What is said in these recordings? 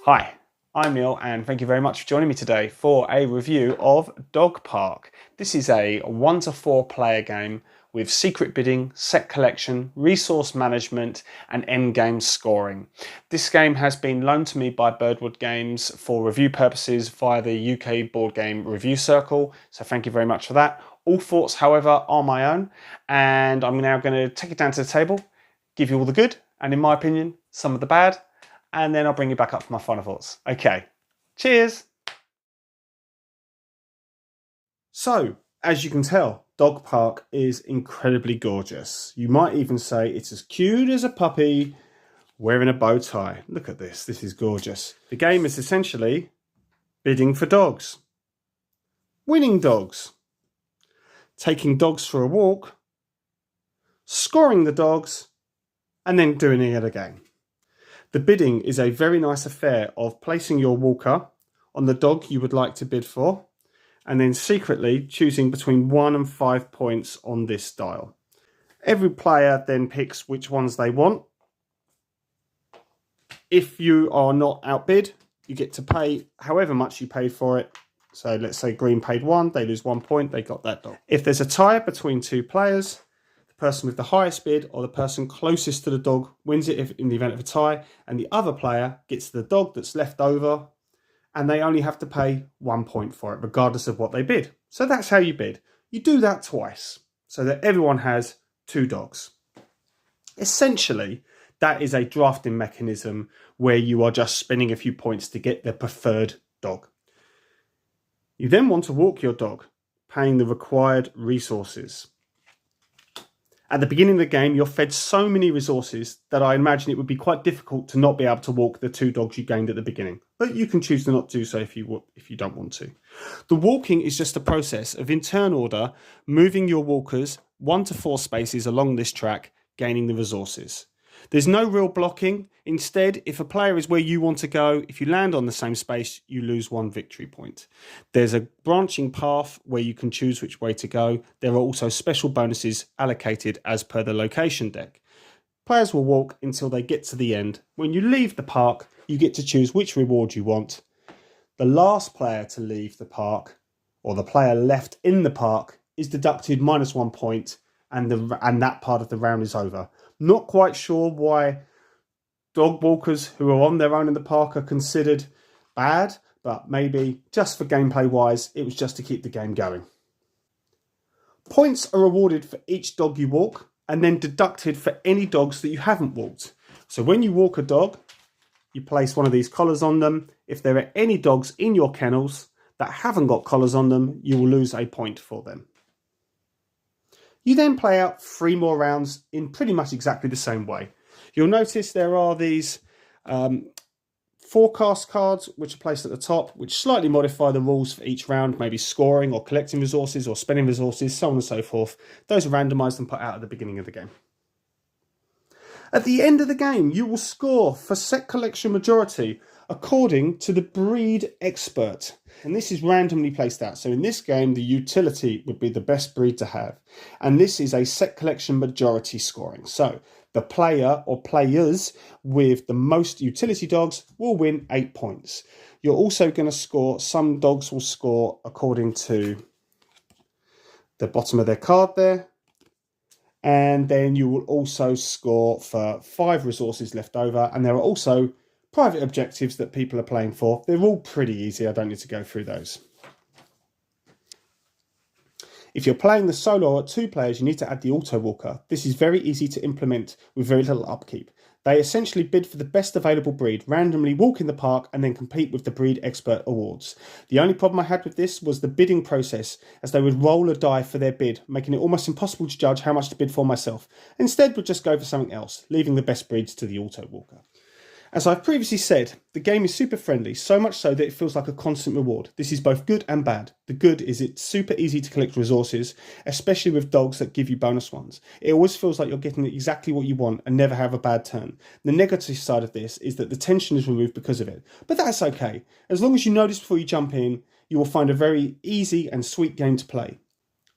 Hi, I'm Neil and thank you very much for joining me today for a review of Dog Park. This is a 1 to 4 player game with secret bidding, set collection, resource management and endgame scoring. This game has been loaned to me by Birdwood Games for review purposes via the UK Board Game Review Circle, so thank you very much for that. All thoughts, however, are my own, and I'm now going to take it down to the table, give you all the good, and in my opinion, some of the bad, and then I'll bring you back up for my final thoughts. Okay, cheers! So, as you can tell, Dog Park is incredibly gorgeous. You might even say it's as cute as a puppy wearing a bow tie. Look at this, this is gorgeous. The game is essentially bidding for dogs, winning dogs, taking dogs for a walk, scoring the dogs, and then doing it again. The bidding is a very nice affair of placing your walker on the dog you would like to bid for, and then secretly choosing between 1 and 5 points on this dial. Every player then picks which ones they want. If you are not outbid, you get to pay however much you paid for it. So let's say green paid 1, they lose 1 point, they got that dog. If there's a tie between 2 players, the person with the highest bid or the person closest to the dog wins it if in the event of a tie, and the other player gets the dog that's left over, and they only have to pay 1 point for it, regardless of what they bid. So that's how you bid. You do that twice, so that everyone has 2 dogs. Essentially, that is a drafting mechanism where you are just spending a few points to get the preferred dog. You then want to walk your dog, paying the required resources. At the beginning of the game, you're fed so many resources that I imagine it would be quite difficult to not be able to walk the 2 dogs you gained at the beginning. But you can choose to not do so if you don't want to. The walking is just a process of, in turn order, moving your walkers 1 to 4 spaces along this track, gaining the resources. There's no real blocking. Instead, if a player is where you want to go, if you land on the same space, you lose 1 victory point. There's a branching path where you can choose which way to go. There are also special bonuses allocated as per the location deck. Players will walk until they get to the end. When you leave the park, you get to choose which reward you want. The last player to leave the park, or the player left in the park, is deducted -1 point, and that part of the round is over. Not quite sure why dog walkers who are on their own in the park are considered bad, but maybe just for gameplay wise, it was just to keep the game going. Points are awarded for each dog you walk and then deducted for any dogs that you haven't walked. So when you walk a dog, you place one of these collars on them. If there are any dogs in your kennels that haven't got collars on them, you will lose a point for them. You then play out 3 more rounds in pretty much exactly the same way. You'll notice there are these forecast cards which are placed at the top, which slightly modify the rules for each round, maybe scoring or collecting resources or spending resources, so on and so forth. Those are randomised and put out at the beginning of the game. At the end of the game, you will score for set collection majority according to the breed expert. And this is randomly placed out. So in this game, the utility would be the best breed to have. And this is a set collection majority scoring. So the player or players with the most utility dogs will win 8 points. You're also going to score, some dogs will score according to the bottom of their card there. And then you will also score for 5 resources left over. And there are also private objectives that people are playing for. They're all pretty easy. I don't need to go through those. If you're playing the solo or 2 players, you need to add the auto walker. This is very easy to implement with very little upkeep. They essentially bid for the best available breed, randomly walk in the park and then compete with the breed expert awards. The only problem I had with this was the bidding process, as they would roll a die for their bid, making it almost impossible to judge how much to bid for myself. Instead, we'd just go for something else, leaving the best breeds to the auto walker. As I've previously said, the game is super friendly, so much so that it feels like a constant reward. This is both good and bad. The good is it's super easy to collect resources, especially with dogs that give you bonus ones. It always feels like you're getting exactly what you want and never have a bad turn. The negative side of this is that the tension is removed because of it, but that's okay. As long as you notice before you jump in, you will find a very easy and sweet game to play.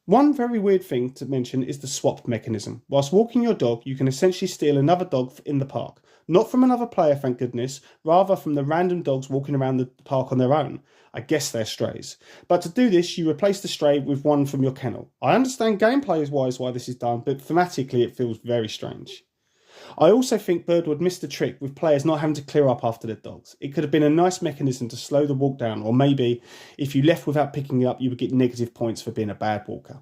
One very weird thing to mention is the swap mechanism. Whilst walking your dog, you can essentially steal another dog in the park. Not from another player, thank goodness, rather from the random dogs walking around the park on their own. I guess they're strays. But to do this, you replace the stray with one from your kennel. I understand gameplay-wise why this is done, but thematically it feels very strange. I also think Birdwood missed the trick with players not having to clear up after their dogs. It could have been a nice mechanism to slow the walk down, or maybe if you left without picking it up, you would get negative points for being a bad walker.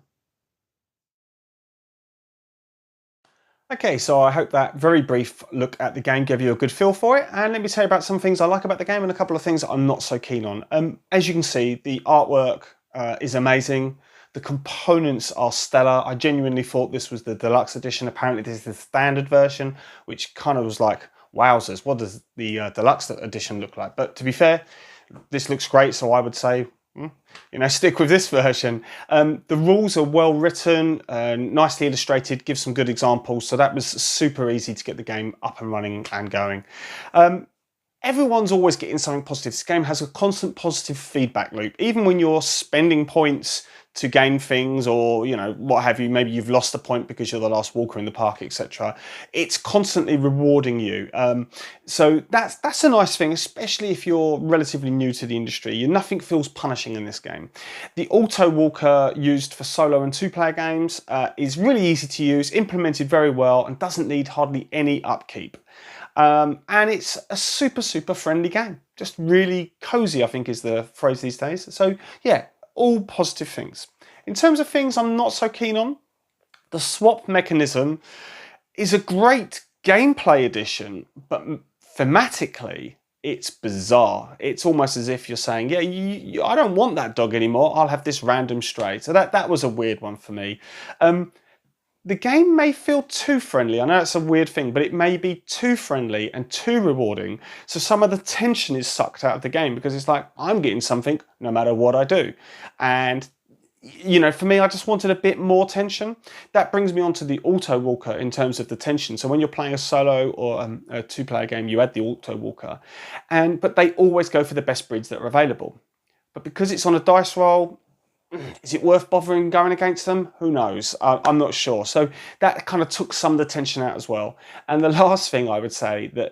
Okay, so I hope that very brief look at the game gave you a good feel for it, and let me tell you about some things I like about the game and a couple of things that I'm not so keen on. As you can see, the artwork is amazing. The components are stellar. I genuinely thought this was the deluxe edition. Apparently this is the standard version, which kind of was like, wowzers, what does the deluxe edition look like? But to be fair, this looks great, so I would say, you know, stick with this version. The rules are well written, nicely illustrated, give some good examples. So that was super easy to get the game up and running and going. Everyone's always getting something positive. This game has a constant positive feedback loop. Even when you're spending points to gain things, or you know, what have you, maybe you've lost a point because you're the last walker in the park, etc. It's constantly rewarding you. So that's a nice thing, especially if you're relatively new to the industry. Nothing feels punishing in this game. The auto walker used for solo and two-player games is really easy to use, implemented very well, and doesn't need hardly any upkeep. And it's a super friendly game. Just really cozy, I think is the phrase these days. So yeah, all positive things. In terms of things I'm not so keen on, the swap mechanism is a great gameplay addition, but thematically it's bizarre. It's almost as if you're saying, yeah, I don't want that dog anymore, I'll have this random stray. So that was a weird one for me. The game may feel too friendly. I know it's a weird thing, but it may be too friendly and too rewarding. So some of the tension is sucked out of the game because it's like, I'm getting something no matter what I do. And, you know, for me, I just wanted a bit more tension. That brings me on to the auto walker in terms of the tension. So when you're playing a solo or a two-player game, you add the auto walker. But they always go for the best breeds that are available. But because it's on a dice roll, is it worth bothering going against them? Who knows? I'm not sure. So that kind of took some of the tension out as well. And the last thing I would say that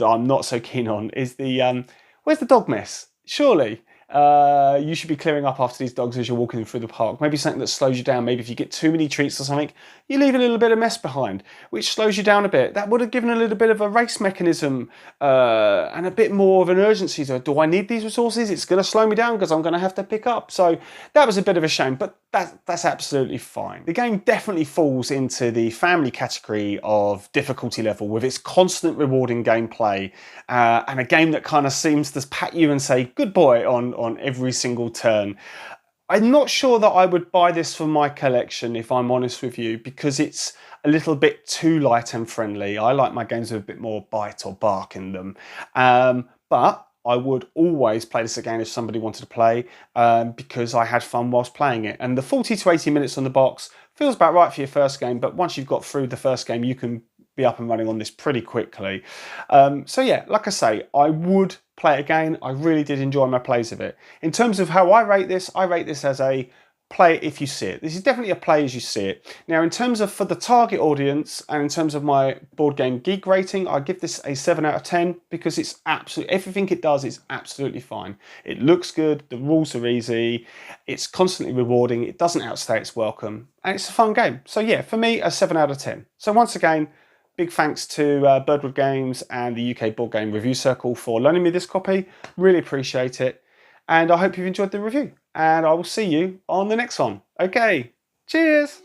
I'm not so keen on is the where's the dog mess? Surely you should be clearing up after these dogs as you're walking through the park. Maybe something that slows you down. Maybe if you get too many treats or something, you leave a little bit of mess behind, which slows you down a bit. That would have given a little bit of a race mechanism and a bit more of an urgency. So, do I need these resources? It's going to slow me down because I'm going to have to pick up. So that was a bit of a shame, but that's absolutely fine. The game definitely falls into the family category of difficulty level with its constant rewarding gameplay and a game that kind of seems to pat you and say, good boy, on every single turn. I'm not sure that I would buy this for my collection, if I'm honest with you, because it's a little bit too light and friendly. I like my games with a bit more bite or bark in them. But I would always play this again if somebody wanted to play because I had fun whilst playing it. And the 40 to 80 minutes on the box feels about right for your first game, but once you've got through the first game, you can be up and running on this pretty quickly. So yeah, like I say, I would play it again. I really did enjoy my plays of it. In terms of how I rate this as a play it if you see it. This is definitely a play as you see it. Now, in terms of for the target audience and in terms of my board game geek rating, I give this a 7 out of 10 because it's absolutely, everything it does is absolutely fine. It looks good, the rules are easy, it's constantly rewarding, it doesn't outstay its welcome, and it's a fun game. So yeah, for me, a 7 out of 10. So once again, big thanks to Birdwood Games and the UK Board Game Review Circle for loaning me this copy. Really appreciate it. And I hope you've enjoyed the review. And I will see you on the next one. Okay, cheers.